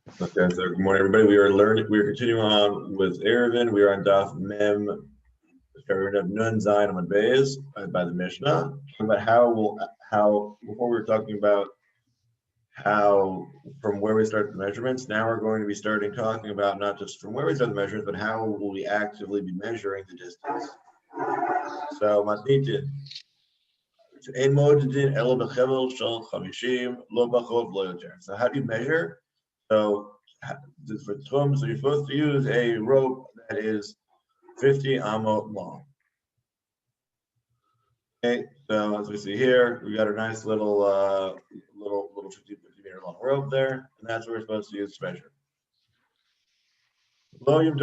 Okay, so good morning, everybody. We are continuing on with Eruvin. We are on Daf Mem, Nun Zayin Amud Beis by the Mishnah. Talking about how before we were talking about how from where we start the measurements. Now we're going to be talking about not just from where we start the measurements, but how will we actively be measuring the distance. So Matnitin. So how do you measure? So for tchum, so you're supposed to use a rope that is 50 amot long. Okay, so as we see here, we got a nice little 50 meter long rope there, and that's what we're supposed to use to measure. The way you're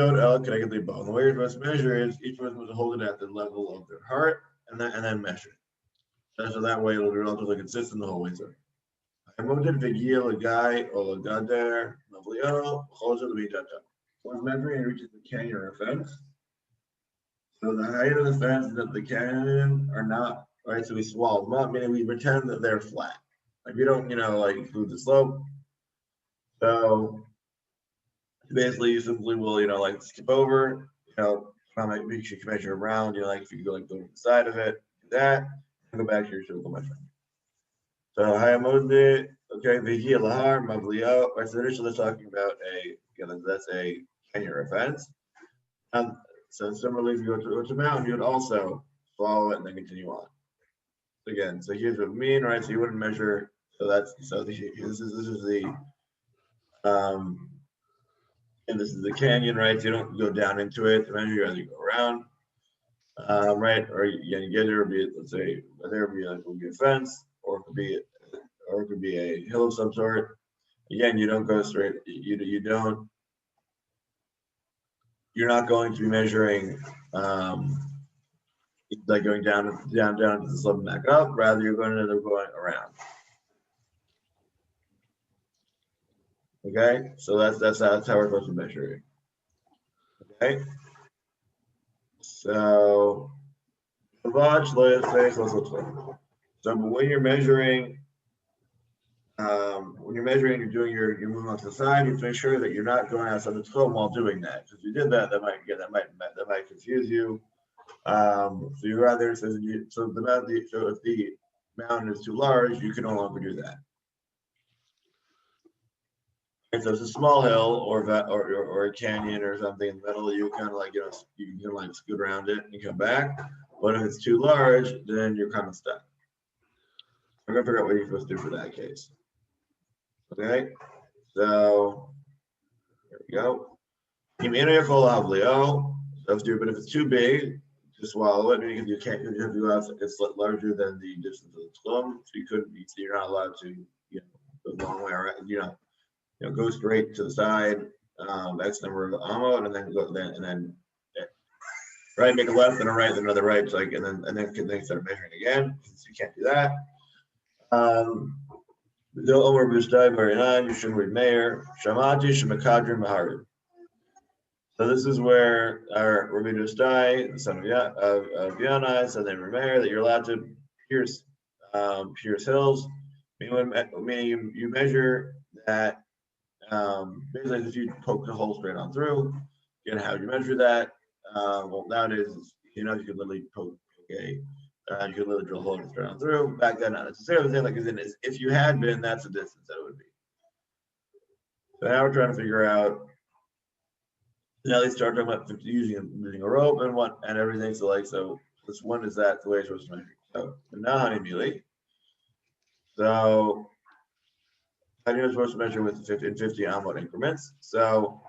supposed to measure is each person was to hold it at the level of their heart, and then measure it. So that way it'll be relatively consistent the whole way through. Once measuring reaches the canyon or fence. So the height of the fence that the canyon are not, right? So we swallow them up, meaning we pretend that they're flat. Like we don't, like include the slope. So basically you simply will, like skip over, make sure you can measure around, like if you go like go to the side of it, do that, and go back to your typical measurement. So Hayamode, okay, Vihi Lahar, Mavlio, right? So initially talking about that's a canyon or fence. So similarly, if you go to a mountain, you would also follow it and then continue on. Again, so here's what I mean, right? So you wouldn't measure. So this is the and this is the canyon, right? So you don't go down into it to measure. You either go around, right? Or you get there, be it, let's say there will be a fence, or it could be a hill of some sort. Again, you don't go straight. You're not going to be measuring like going down to the slope and back up. Rather, you're going around. Okay, so that's how we're supposed to measure it. Okay, so when you're measuring, you're doing your moving on to the side. You have to make sure that you're not going outside the tchum while doing that. Because if you did that, that might confuse you. So you rather if the mountain is too large, you can no longer do that. If there's a small hill or a canyon or something in the middle, you kind of like you can like scoot around it and come back. But if it's too large, then you're kind of stuck. I'm gonna figure out what you're supposed to do for that case. Okay, so here we go. But if it's too big to swallow it, because you can't, it's larger than the distance of the tchum, so you're not allowed to, go a long way around, go straight to the side, X number of amot, and then right, make a left and a right, then another right, and then start measuring again. So you can't do that. So this is where our Rabbi Dustai, the son of Yanai, said they Meir that you're allowed to pierce hills. Meaning you measure that. Basically, if you poke the hole straight on through, how do you measure that? Well, nowadays, you could literally poke you could literally drill a hole straight on through. Back then, not necessarily the same. If you had been, that's the distance that it would be. So now we're trying to figure out. Now they start talking about using a rope and everything. So this one is that the way it's supposed to measure. So now honey mealy. So you're supposed to measure with 50 amot increments. So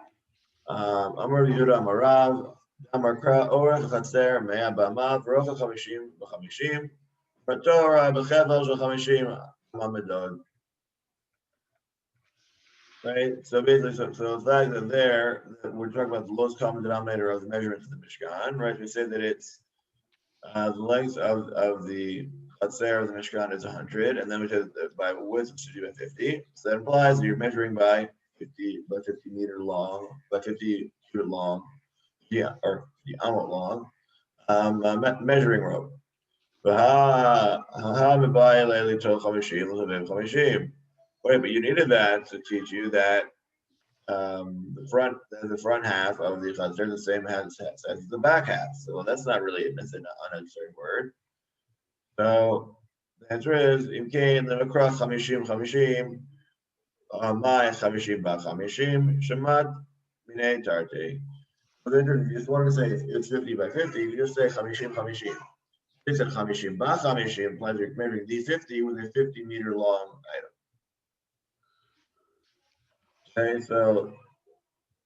Amar Yehuda Amarav Amarkra Orach Chatzer Mea Bamav Rocha Chamishim B'Chamishim Torah B'Chevel Shel Chamishim Amamedod. Right. So basically, so the fact that we're talking about the lowest common denominator of the measurements of the Mishkan, right? We say that it's the length of the Chatzer of the Mishkan is 100, and then we said that by width it's 50 by 50. So that implies that you're measuring by 50 meter long, by 50 cubit long, or the amot long, measuring rope. Wait, but you needed that to teach you that the front half of the chaser the same as the back half. So that's not really an unnecessary word. So the answer is imkain lemekra chamishim chamishim my chamishim ba chamishim shemat minei tarte. So if you just wanted to say it's 50 by 50, you just say chamishim chamishim. It's a chamishim ba chamishim implies you're measuring the 50 with a 50-meter long item. Okay, so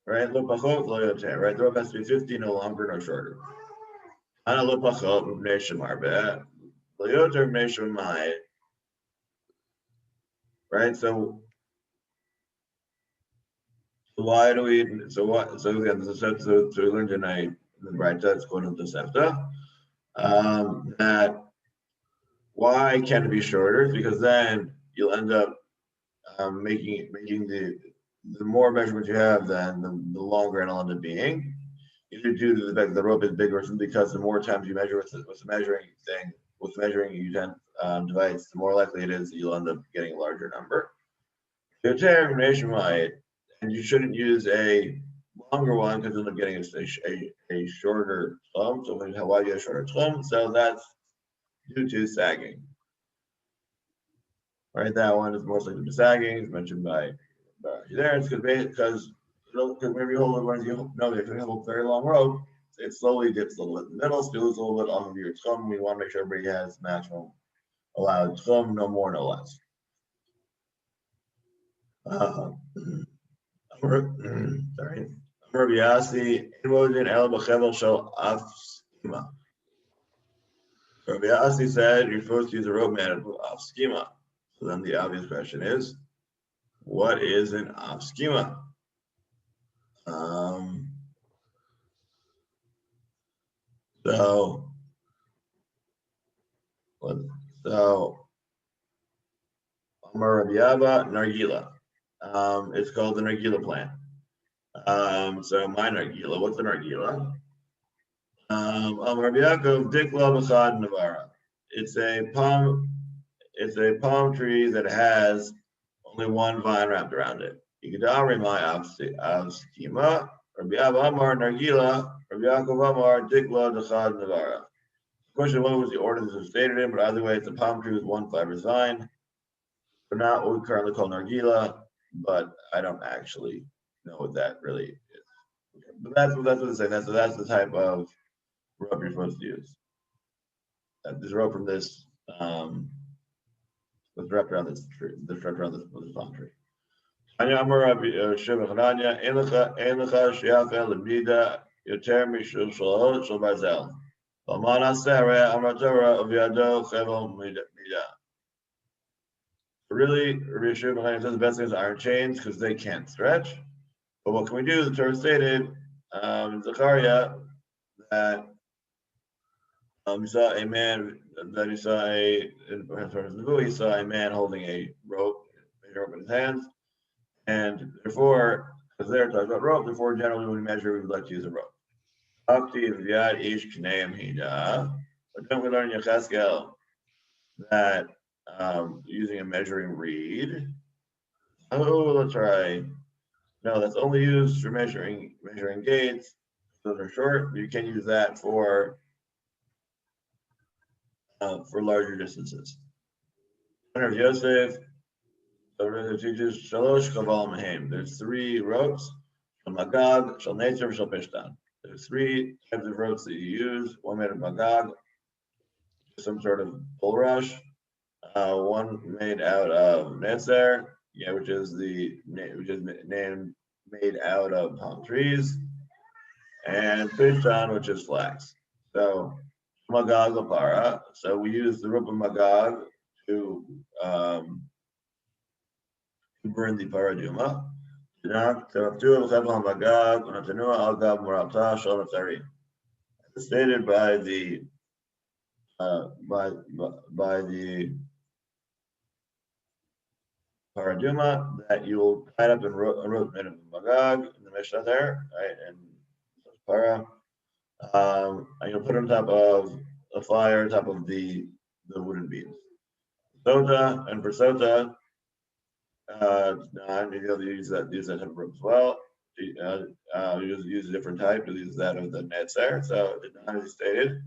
right, lo pachot lo yoter, right? The rope has to be 50, no longer, no shorter. Ana lo pachot m'bnei shemarbe, lo yoter m'bnei shemai. Right, so why do we? So what? So again, so we learned tonight in the Beit, it's going to the Sefta, that why can it be shorter? Because then you'll end up making the more measurements you have, then the longer it'll end up being. Either due to the fact that the rope is bigger, or because the more times you measure with the measuring thing, with measuring device, the more likely it is that you'll end up getting a larger number. And you shouldn't use a longer one because you'll end up getting a shorter thumb. So why do you have a shorter thumb? So that's due to sagging. Right, that one is mostly due to sagging. It's mentioned by there. It's because whenever you hold it, when you know if you have a very long rope, it slowly dips a little bit in the middle, spills a little bit off of your thumb. We want to make sure everybody has maximum allowed thumb, no more, no less. Sorry. Rabbi Yassi, Rabbi Yassi said you're supposed to use a rope made of schema. So then the obvious question is, what is an off schema? So Amar Rabbi Abba, Nargila. It's called the Nargila plant. So my Nargila, what's the Nargila? Amar Rabbi Yaakov, Dikla Basad Navara. It's a palm tree that has only one vine wrapped around it. Yigdari my av schema. Rabbi Abba Amar Nargila. Rabbi Yaakov Amar Dikla Basad Navara. Question: what was the order this was stated in? But either way, it's a palm tree with one fibrous vine. We're not what we currently call nargila, but I don't actually know what that really is. But that's what it's saying. That's the type of rope you're supposed to use. This rope from this was wrapped around this tree. This wrapped around this palm tree. Anya Amar Rabbi Shimon Hananya Einacha Shiafa Lemida Yoter Mishul Shalot Shal Barzel. V'Amana Sarah Amar Torah Uvyado Chevel Mida. Really, Rabbi Shimon Hananya says the best thing is iron chains because they can't stretch. But what can we do? The Torah stated in Zechariah that he saw a man he saw a man holding a rope in his hands, and therefore, because they're talking about rope, therefore generally when we measure, we would like to use a rope. But don't we learn in Yecheskel that using a measuring reed? Oh, let's try. No, that's only used for measuring gates. Those are short, but you can use that for larger distances. Yosef, teaches Shalosh Kaval Mehem. There's 3 ropes: Shal Magag, Shal Netzer, Shal Pishtan. There's 3 types of ropes that you use. One made of Magag, some sort of bulrush. One made out of Netzer, which is named made out of palm trees, and Pishtan, which is flax. So Magag Lapara. So we use the rope of Magag to burn the paraduma. It's stated by the paraduma that you will tie up in rope made of Magag in the Mishnah there, right? And para. And you'll put it on top of a fire, on top of the wooden beams. Sota, and for sota, maybe they'll use that type of rope as well. Use a different type. You'll use that of the Metzger. So as he stated,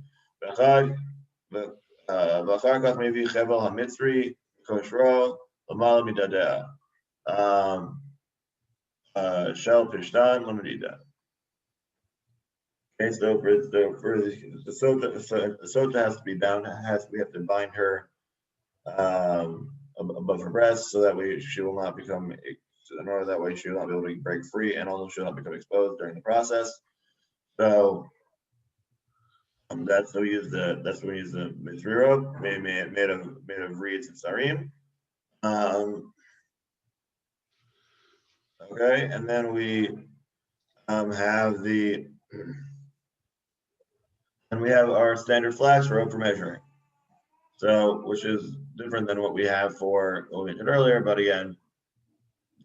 ואחר כך מביא חבל המצרי, כושרו, למעלה מדדיה. Shell pishtan lemedida. Okay, so for the sota has to be bound. We have to bind her above her breast, so that way she will not become. In order that way she will not be able to break free, and also she will not become exposed during the process. So that's when we use the Mithri rope made of reeds and sarim. Okay, and then we have our standard flax rope for measuring. So, which is different than what we have for what we mentioned earlier, but again,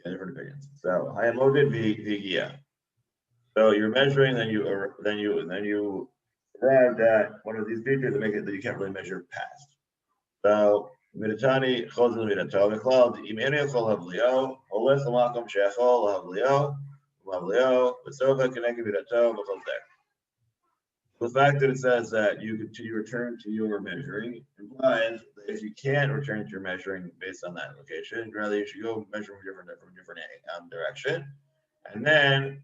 different opinions. So, hayamodid v'gia. So you're measuring, then you arrived at one of these features that make it that you can't really measure past. So, Midatani chozil midato v'chlal imenu chol havlio olech l'makom she'achol havlio v'sofa connected midato v'chol there. The fact that it says that you return to your measuring implies that if you can't return to your measuring based on that location, rather you should go measure from different direction, and then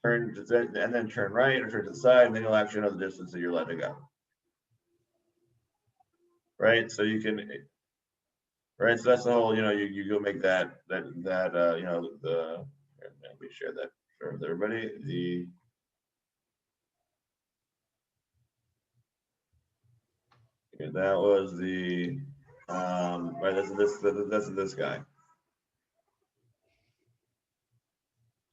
turn right or turn to the side, and then you'll actually know the distance that you're allowed to go. Right, so you can. Right, so that's the whole. You go make that. Let me share that with everybody. That was the right. That's this guy.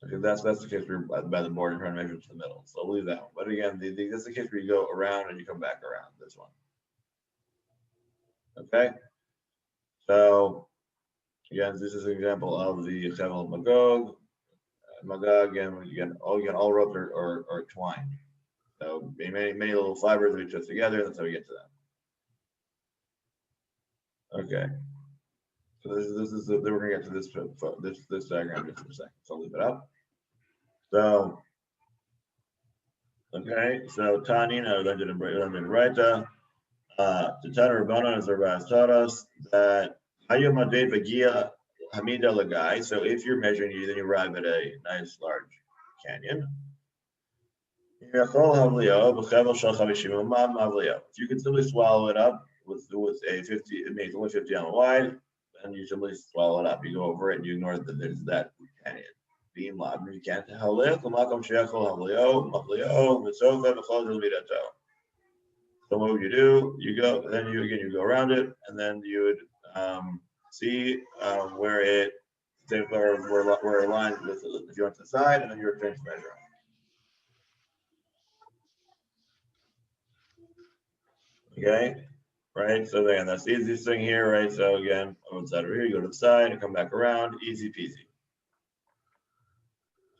Okay, that's the case where you're by the board and trying to measure to the middle. So I'll leave that one. But again, that's the case where you go around and you come back around. This one. Okay. So again, this is an example of the Chevel Magog. Magog again, all ropes are twined. So many little fibers that we put together. That's how we get to that. Okay. So this is we're gonna get to this diagram just in a second. So I'll leave it up. So okay, so Tanina learned in Raita. The Tana Rabbanan is has taught us that Hayamadei Bagia Hamida Lagai. So if you're measuring, then you arrive at a nice large canyon. If you can simply swallow it up with a 50, it makes only 50 on the wide, then you simply swallow it up. You go over it and you ignore that there's that canyon. Being loud, you can't. So what would you do? You go, then you go around it, and then you would see where it aligns with if you went to the side, and then you return to measure. Okay, right. So again, that's the easiest thing here, right? So again, on the side over here, you go to the side and come back around, easy peasy.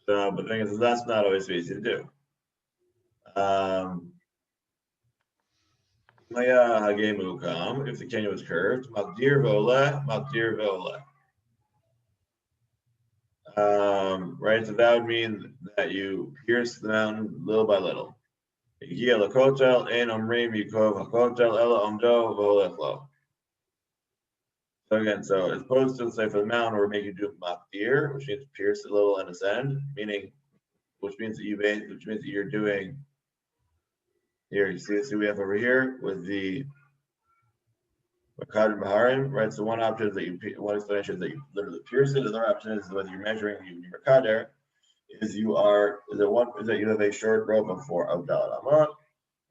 So, but the thing is, that's not always easy to do. If the canyon was curved, Magdir Vola. Right, so that would mean that you pierce the mountain little by little. So again, so as opposed to say for the mountain, we're making you do Magdir, which means pierce a little and ascend, which means that you're doing here. You see we have over here with the Makad and Baharim, right? So one option is that one explanation is that you literally pierce it. Another option is whether you're measuring your Makader, is you have a short rope of Dalat Amot,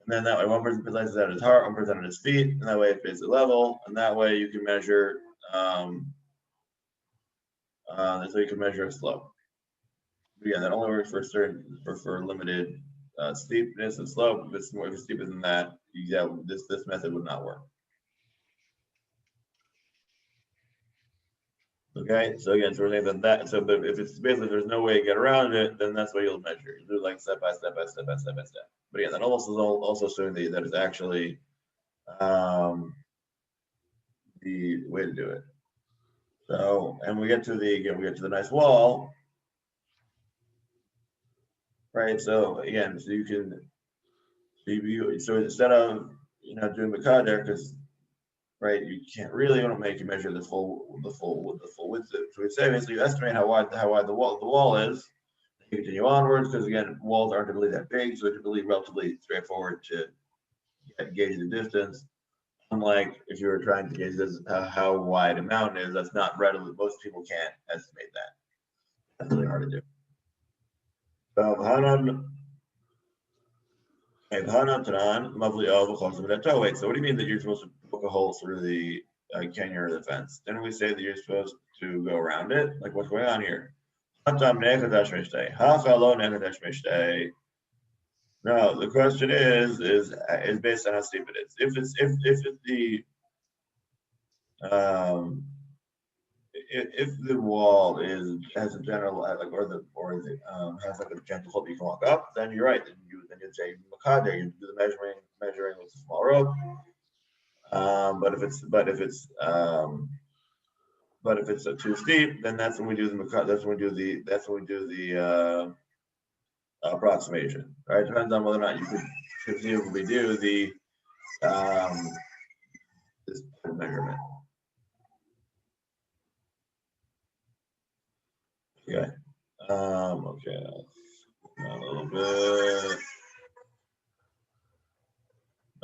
and then that way one person places at his heart, one person at his feet, and that way it faces level, and that way you can measure. That's how you can measure a slope. But yeah, that only works for limited steepness and slope. If it's more steeper than that, this method would not work. Okay, so again, so we're saying that. So, but if it's basically there's no way to get around it, then that's what you'll measure. You do like step by step. But again, that also showing that it's actually the way to do it. So, and we get to the nice wall, right? So again, so you can so instead of doing Makader, because right, you can't really want to make you measure the full width. So we say basically you estimate how wide the wall is. You continue onwards because again, walls aren't typically that big, so it's typically relatively straightforward to gauge the distance. Unlike if you were trying to gauge this, how wide a mountain is, that's not readily. Most people can't estimate that. That's really hard to do. So wait, so what do you mean that you're supposed to poke a hole through the canyon or the fence? Didn't we say that you're supposed to go around it? Like what's going on here? No, the question is based on how steep it is. If the wall has a general like or the has like a gentle slope you can walk up, then you're right. Then you'd say Makade, you do the measuring with a small rope. But if it's too steep, then that's when we do the approximation. Right? Depends on whether or not you could conceivably do the this measurement. Okay. Okay. A little bit.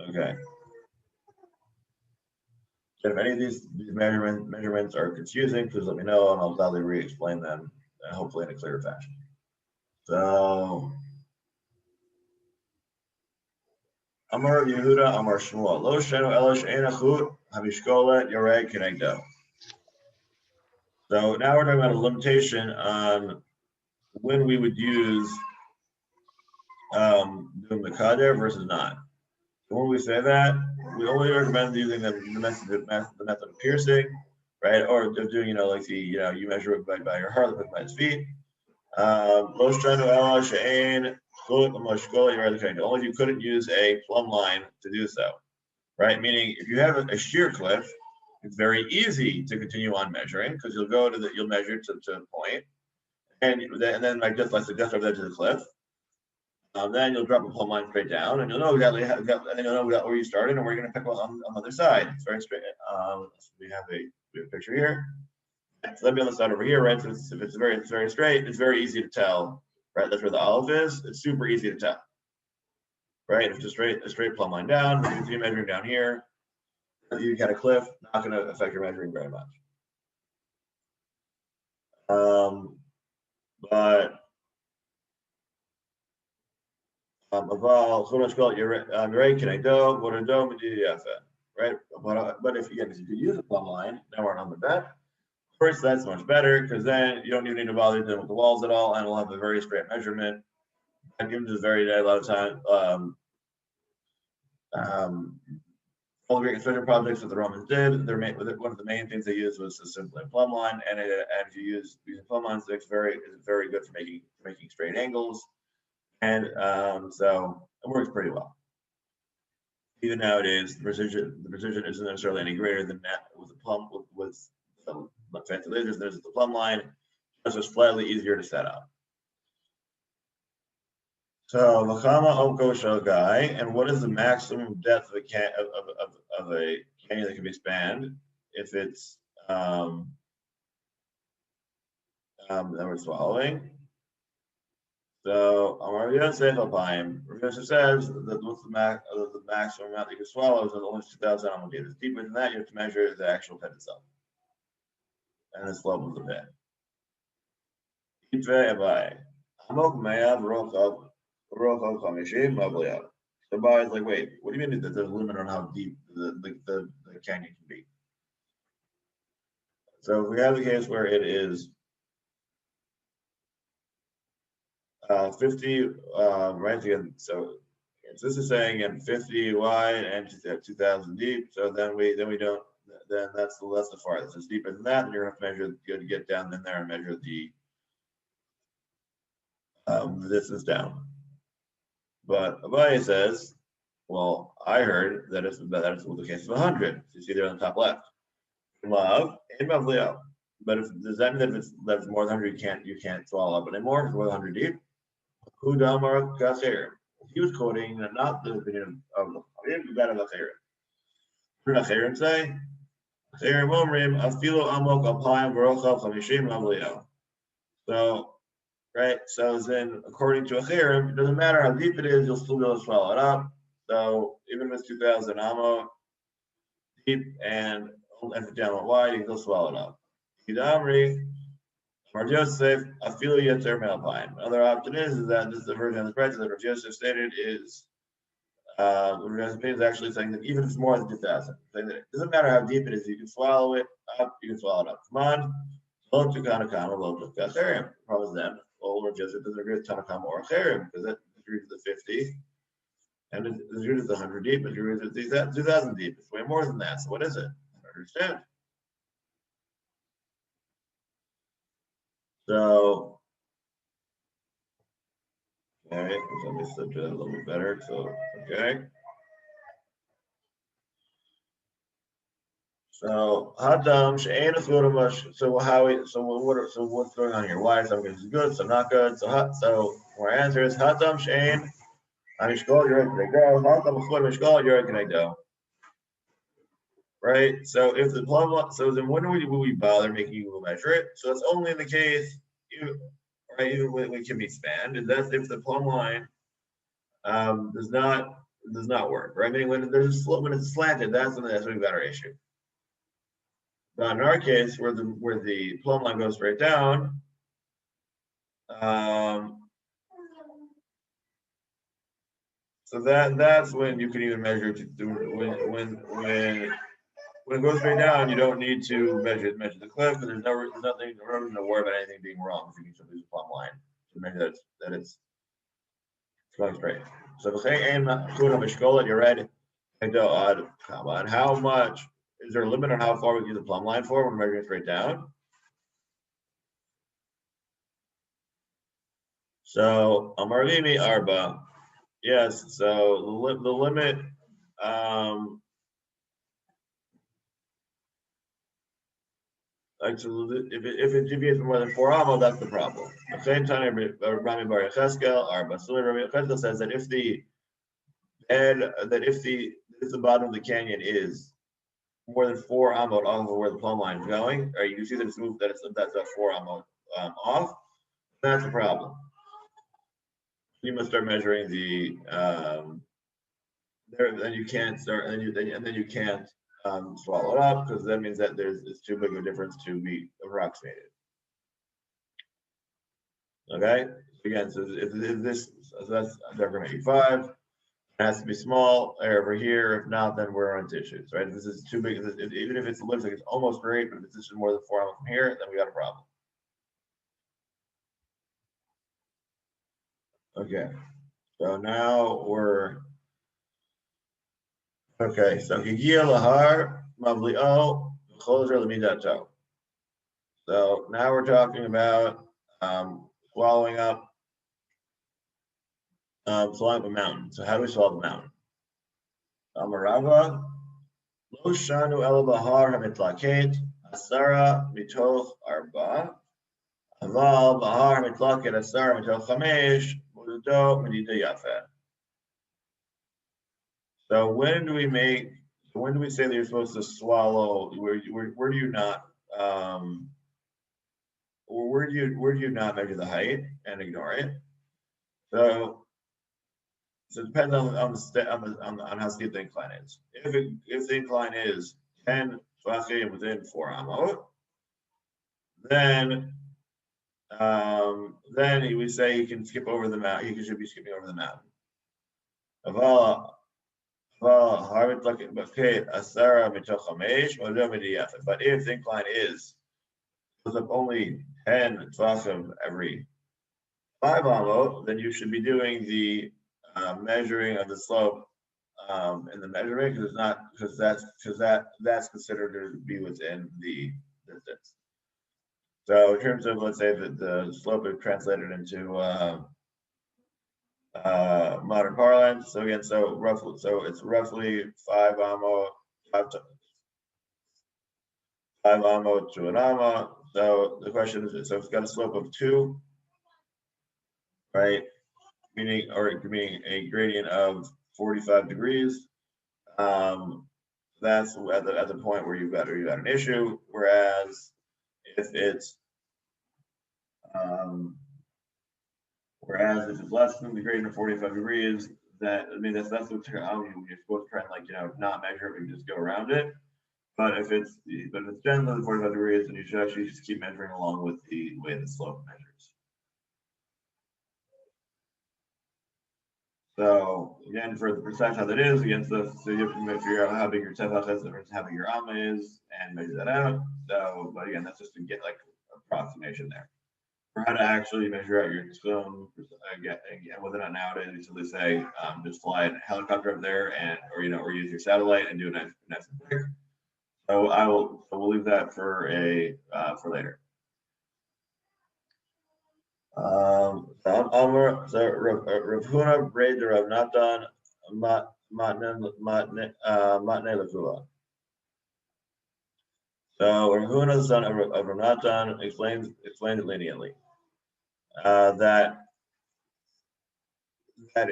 Okay. If any of these measurements are confusing, please let me know and I'll gladly re-explain them, hopefully in a clearer fashion. So, Amar Yehuda, Amar Shmuel, Lo Shenu Elosh Einachut, Hamishkolet Yoreg Kenegdo. So now we're talking about a limitation on when we would use doing the kader versus not. So when we say that, we only recommend using the method of piercing, right? Or just doing, like you measure it by your heart, by its feet. Only if you couldn't use a plumb line to do so, right? Meaning, if you have a sheer cliff, it's very easy to continue on measuring because you'll measure to a point, and then like just over the edge of the cliff. Then you'll drop a plumb line straight down, and you'll know exactly where you started and where you're going to pick up on the other side. It's very straight. We have a picture here. So that'd be on the side over here, right? So if it's very straight, it's very easy to tell, right? That's where the olive is. It's super easy to tell, right? If it's a straight plumb line down, you continue measuring down here. You got a cliff, not going to affect your measuring very much. But right? But if you could use a plumb line, now we're on the bed. First, that's much better because then you don't even need to bother dealing with the walls at all, and we'll have a very straight measurement. That gives us a lot of time. All the Greek construction projects that the Romans did, one of the main things they used was a simple plumb line, and if you use plumb lines, it's very good for making straight angles, and so it works pretty well. Even nowadays, the precision isn't necessarily any greater than that with some fancy lasers. There's the plumb line. It's just slightly easier to set up. So Makama Oko Shogai, and what is the maximum depth of a canyon that can be spanned if it's that we're swallowing? So Amar Yosef Alpine, Professor says that what's the maximum amount that you can swallow is only 2,000 alligators. Deeper than that, you have to measure the actual pit itself and the slope of the pit. So Bai is like, wait, what do you mean that there's a limit on how deep the canyon can be? So if we have the case where it is 50, right again, so this is saying in 50 wide and 2,000 deep. So then we don't. Then that's the farthest. It's deeper than that, and you're gonna have to measure. Get down in there and measure the distance down. But Abaye says, well, I heard that it's the case of 100. So you see there on the top left. Love in Mavlio. But if does that mean that if that's more than 100, you can't swallow up anymore? If it's more than 100 deep. Kudamar Kaser. He was quoting not the opinion of the Chaim, but that of the Chaim. What did the Chaim say? Chaim Omrim Afilo Amok Alpayim Barochav Chamishim Avliel. So, right. So then, according to a Chaim, it doesn't matter how deep it is, you'll still be able to swallow it up. So even if it's 2,000 amot deep and if it's down wide, you can still swallow it up. Kidamri. Rav Yosef, Afilu Yetzer Me'alpayim. Another option is that this is the version of the Beit that Rav Yosef stated is Rav Yosef is actually saying that even if it's more than 2,000, saying that it doesn't matter how deep it is, you can swallow it up, you can swallow it up. Come on, lo tukanakama, lo tukaserim. The problem is then, well, Rav Yosef doesn't agree with Tanakama or Acherim because that agrees with the 50, and it agrees with the 100 deep, it agrees with the 2,000 deep. It's way more than that. So what is it? I don't understand. So, all right, let me slip to that a little bit better. So, okay. So, Hadam she'ein achuramash. So what's going on here? Why some is good, some not good? So our answer is Hadam she'ein amishkol yorek kenegdo. Hadam achur mishkol yorek kenegdo. Right. So if the plumb, so then when would we bother making you measure it? So it's only in the case right, even when it can be spanned, and that's if the plumb line does not work, right? I mean, when when it's slanted, that's when we've got our issue. But in our case, where the plumb line goes straight down, so that's when you can even measure when it goes straight down, you don't need to measure the cliff, because there's nothing to worry about anything being wrong if you can simply use the plumb line to measure that it's going straight. So you're ready. And how much is there a limit on how far we can use the plumb line for when we're measuring straight down? So Amarlimi Arba. Yes, so the limit actually, if it deviates more than 4 amo, that's the problem. At the same time, Rami Bar Yecheskel, Arba. So Rami Yecheskel says that if the bottom of the canyon is more than 4 amot off of where the plumb line is going, or you can see that it's moved, that's a 4 amot off, that's a problem. You must start measuring the then you can't start, and then you can't swallow it up, because that means that it's too big of a difference to be approximated. Okay, again, so if this, so that's diagram 85. It has to be small over here. If not, then we're on tissues, right? If this is too big, even if it looks like it's almost great, but if this is more than 4 from here, then we got a problem. Okay, so now we're okay. So Gigia Lahar Mavlio Closer Lamidato. So now we're talking about swallowing up a mountain. So how do we swallow the mountain? Amarava Lo Shanu El Bahar Hamitlaket Asara Mitoch Arba Aval Bahar Hamitlaket Asara Mitoch Chamesh Mududo Medida Yafa. So when do we say that you're supposed to swallow? Where do you not where do you not measure the height and ignore it? So it depends on how steep the incline is. If the incline is 10 tvachim within 4 amot, then we say he can skip over the mountain. He should be skipping over the mountain. But if the incline goes up only 10 tvachim every 5 amot, then you should be doing the measuring of the slope in the measurement, because that's considered to be within the distance. So in terms of, let's say that the slope is translated into modern parlance. So again, it's roughly 5 amot to an amma. So the question is, so it's got a slope of 2, right? Meaning a gradient of 45 degrees. That's at the point where you've got an issue. Whereas if it's less than the gradient of 45 degrees, that's what you're supposed to try and not measure it, but just go around it. But if it's generally than 45 degrees, then you should actually just keep measuring along with the way the slope measures. So again, for the precise how that is against the, so you have to figure out how big your tefach is versus how big your amma is and measure that out. So, but again, that's just to get like approximation there. For how to actually measure out your Zichron, again, whether or not nowadays you simply say just fly a helicopter up there or use your satellite and do a nice and quick. So we'll leave that for later. So Rav Huna braid the Rav Natan matne lefula. So Rav Huna, the son of Rav Natan, explained it leniently. That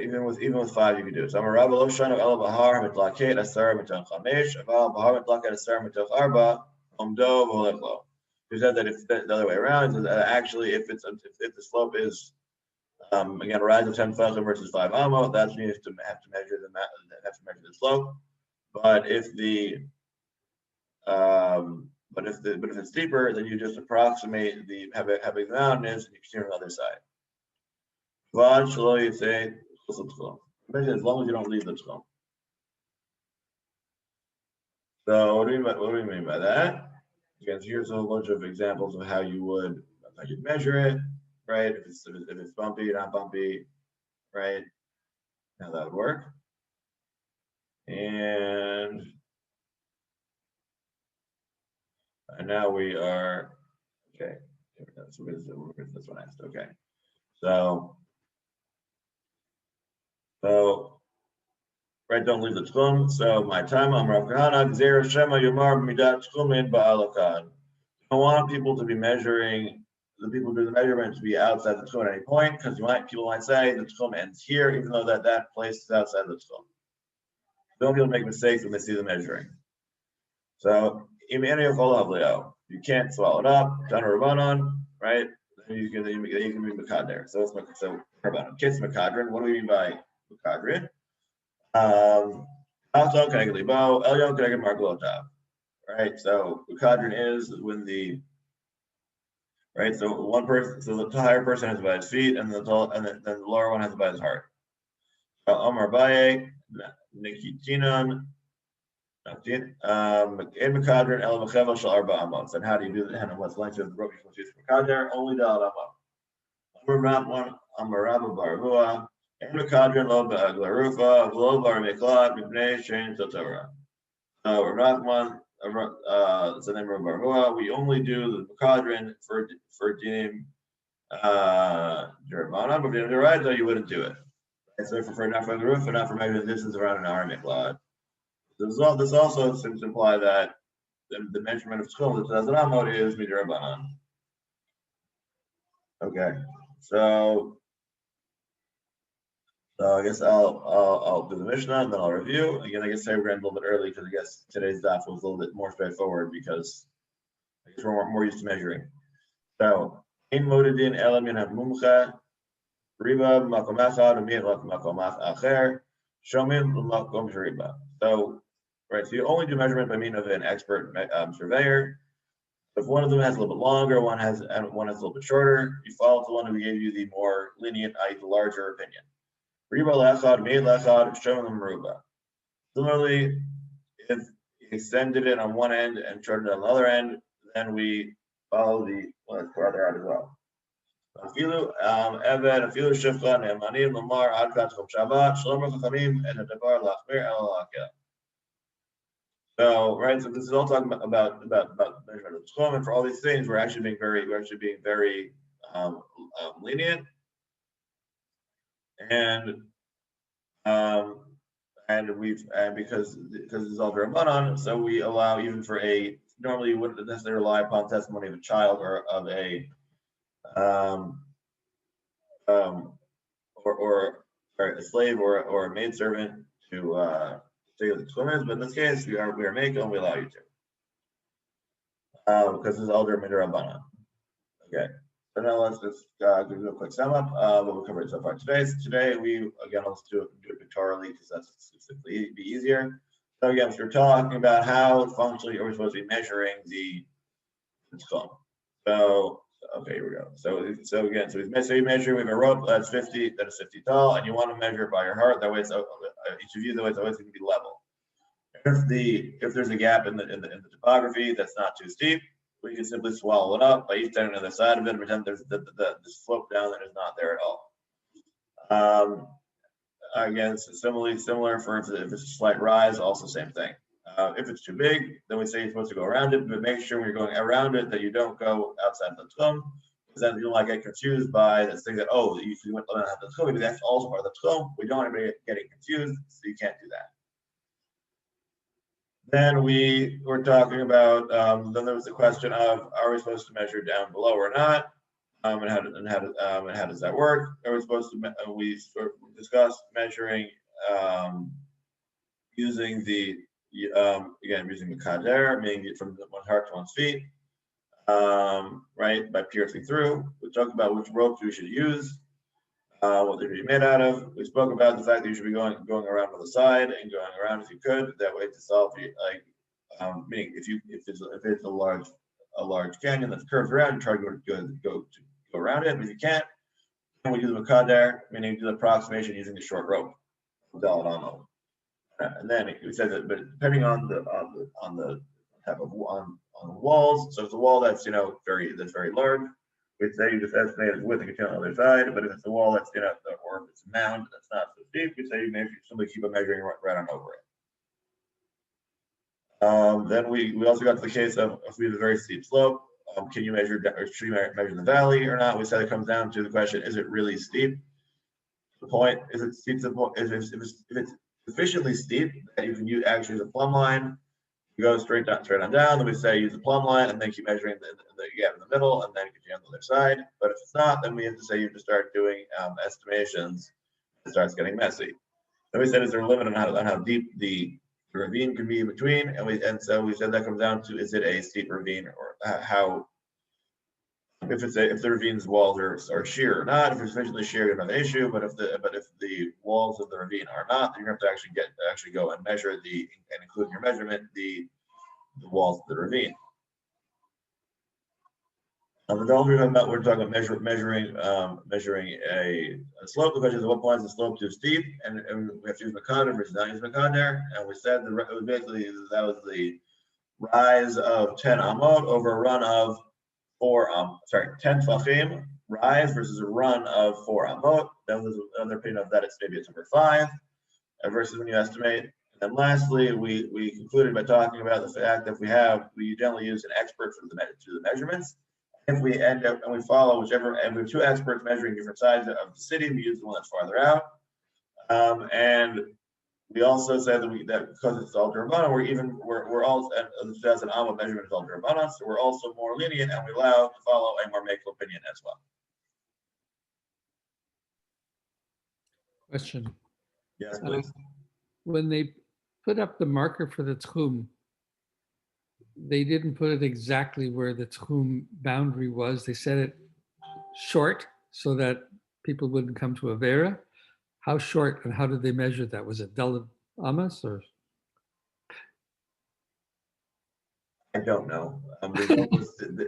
even with 5 you can do it. So Rav Lo Shana El Bahar mitlaket asar miton chamesh, Aval Bahar mitlaket asar miton arba, omdo v'olechlo. He said that if the other way around, actually if the slope is again a rise of 10 tefachim versus 5 amo, that's when you have to measure the slope. But if if it's steeper, then you just approximate how big the mountain is, and you continue on the other side. You say as long as you don't leave the Zichron. So what do you mean by that? Again, so here's a whole bunch of examples of how you'd measure it, right? If it's bumpy, not bumpy, right? How that would work. And now we are okay. So this one asked. Okay. So right, don't leave the Zichron. So my time on Rav Kahana, Gzeir Shema Yomar Midat Tchumin Ba'alakan. I want people to be measuring, the people who do the measurement to be outside the Zichron at any point, because people might say the Zichron ends here, even though that place is outside the Zichron. Don't people make mistakes when they see the measuring. So you can't swallow it up, Tana Rabbanon, right? Then you can be Mekader. So Rabbanon. Kids Mekadrin. What do we mean by Mekadrin? Right, so Mekadrin is when so one person, so the higher person has it by his feet, and then the lower one has it by his heart. Omar Baye, Nikitinan, in Mekadrin El Mechevel Shal Arba Amos. And how do you do that? And what's length of the rope you're supposed to use for Mekader? Only Dal Amos. Amar Rabba Baravua. In Mekadrin Lo Ba'aglarufa, Lo Bar Meklat, Mibnei Shein Totora. So Rahman, it's the name of Baravua. We only do the Mekadrin for Dinim Jervana, but if you're right, though, you wouldn't do it. And so for not for the roof and not for measuring the distance around an hour Miklad. This also seems to imply that the measurement of Zichron that says an amot is midrabanan. Okay, so I guess I'll do the Mishnah and then I'll review. Again, I guess I ran a little bit early because I guess today's daf was a little bit more straightforward because I guess we're more used to measuring. So in modidin elam min hamumcha riba makom echad u'mi'lach makom acher shomin l'makom sheriba. So right, so you only do measurement by means of an expert surveyor. If one of them has a little bit longer, one has a little bit shorter, you follow the one who gave you the more lenient, i.e. the larger opinion. Riba lechad, me'id lechad, shomin l'meruba. Similarly, if he extended it on one end and shortened it on the other end, then we follow the farther out as well. Afilu Eved, Afilu Shifcha, Ne'emanim, Lamar, Adkat, Chom Shabbat, Shalom Chachamim, and Adabar Lachmir El Alakia. So right, so this is all talking about measurement of Zichron, and for all these things, we're actually being very lenient, and because this is all Rabbanan, so we allow even for a normally you wouldn't necessarily rely upon testimony of a child or of a um, um, or a slave or a maidservant to say what the tchum is, but in this case we are making and we allow you to because it's elder midrabanan. Okay. So now let's just give you a quick sum up of what we covered so far today. So today let's do it pictorially because that's specifically be easier. So again, we're talking about how functionally are we supposed to be measuring the tchum. So okay, here we go. So again, so we measure. We have a rope that's 50 tall, and you want to measure it by your heart. That way, it's each of you. That way, it's always going to be level. If there's a gap in the topography that's not too steep, we can simply swallow it up by each standing on the other side of it and pretend there's the slope down that is not there at all. Again, similar for if it's a slight rise, also same thing. If it's too big, then we say you're supposed to go around it, but make sure when you're going around it that you don't go outside the tchum, because then you'll not get confused by this thing that, oh, if you went outside the tchum, maybe that's also part of the tchum. We don't want anybody getting confused, so you can't do that. Then we were talking about, then there was the question of, are we supposed to measure down below or not? And how does that work? Are we supposed to, we sort of discussed measuring using the, again, using the kader, meaning from one heart to one's feet, right, by piercing through. We talked about which ropes we should use, what they should be made out of. We spoke about the fact that you should be going around on the side and going around if you could. That way to solve meaning if it's a large canyon that's curved around, try to go around it. But if you can't, then we use a kader, meaning do the approximation using the short rope. And then we said that, but depending on the type of on walls. So if it's a wall that's very large, we'd say you just estimate its width and continue on the other side. But if it's a wall that's or if it's a mound that's not so deep, we say you maybe simply keep a measuring right on over it. Then we also got to the case of if we have a very steep slope, can you measure or should you measure the valley or not? We said it comes down to the question: is it really steep? The point is it steep to the point if it's sufficiently steep that you can actually use a plumb line. You go straight on down. Then we say use the plumb line and then keep measuring the gap in the middle and then continue on the other side. But if it's not, then we have to say you have to start doing estimations. It starts getting messy. Then we said is there a limit on how deep the ravine can be in between, and so we said that comes down to is it a steep ravine or how if the ravine's walls are sheer or not. If it's sufficiently sheer, you have an issue. But if the walls of the ravine are not, then you're going to have to actually go and measure and include in your measurement the walls of the ravine. We're talking about measuring a slope. The question is, at what point is the slope too steep? And we have to use Makader versus not use Makader. And we said basically that was the rise of 10 amot over a run of 10 tfachim rise versus a run of 4 amot. Then there's another opinion of that it's over 5 versus when you estimate. And then lastly, we concluded by talking about the fact that we generally use an expert to the measurements. If we end up and we follow whichever, and we have two experts measuring different sides of the city, we use the one that's farther out. And we also said that because it's all Durabana, we're also as an Amma measurement is all Durabana, so we're also more lenient and we allow to follow a more makeful opinion as well. Question. Yes, please. When they put up the marker for the tchum, they didn't put it exactly where the tchum boundary was. They set it short so that people wouldn't come to Avera. How short and how did they measure that? Was it Dalet Amas or? I don't know.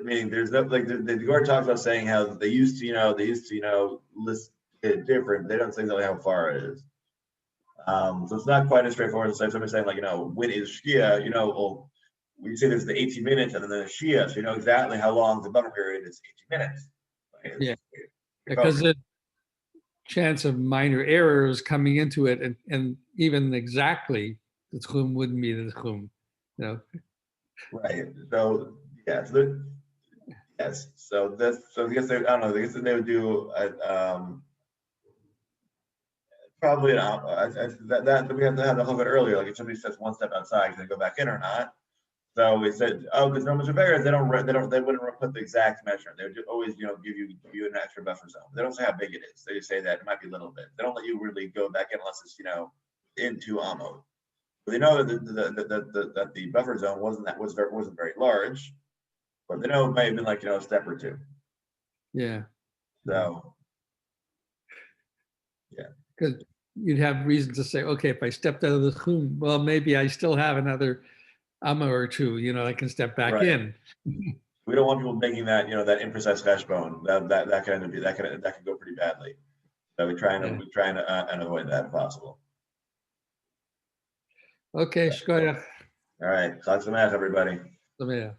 Meaning there's no the Gemara talks about saying how they used to list it different. They don't say exactly how far it is. So it's not quite as straightforward as somebody saying when is Shkia, well, we say there's the 18 minutes and then there's Shia, so you know exactly how long the buffer period is 18 minutes. Yeah, because the chance of minor errors coming into it and even exactly the tchum wouldn't be the tchum, Right. So yes, yes. So I guess I don't know. I guess they would do probably that we have to have the whole bit earlier. Like if somebody says one step outside, can they go back in or not? So we said, oh, because Roman surveyors, they wouldn't put the exact measurement. They would just always, give you an extra buffer zone. They don't say how big it is. They just say that it might be a little bit. They don't let you really go back in unless it's, into ammo. But they know that the buffer zone wasn't very large, but they know it may have been like, a step or two. Yeah. So, Because you'd have reason to say, okay, if I stepped out of the chum, well, maybe I still have another amma or two, I can step back Right. in. We don't want people making that, that imprecise cheshbon. That could go pretty badly. So we're trying to avoid that if possible. Okay, shkoyach. All right, chag sameach, everybody. Sameach.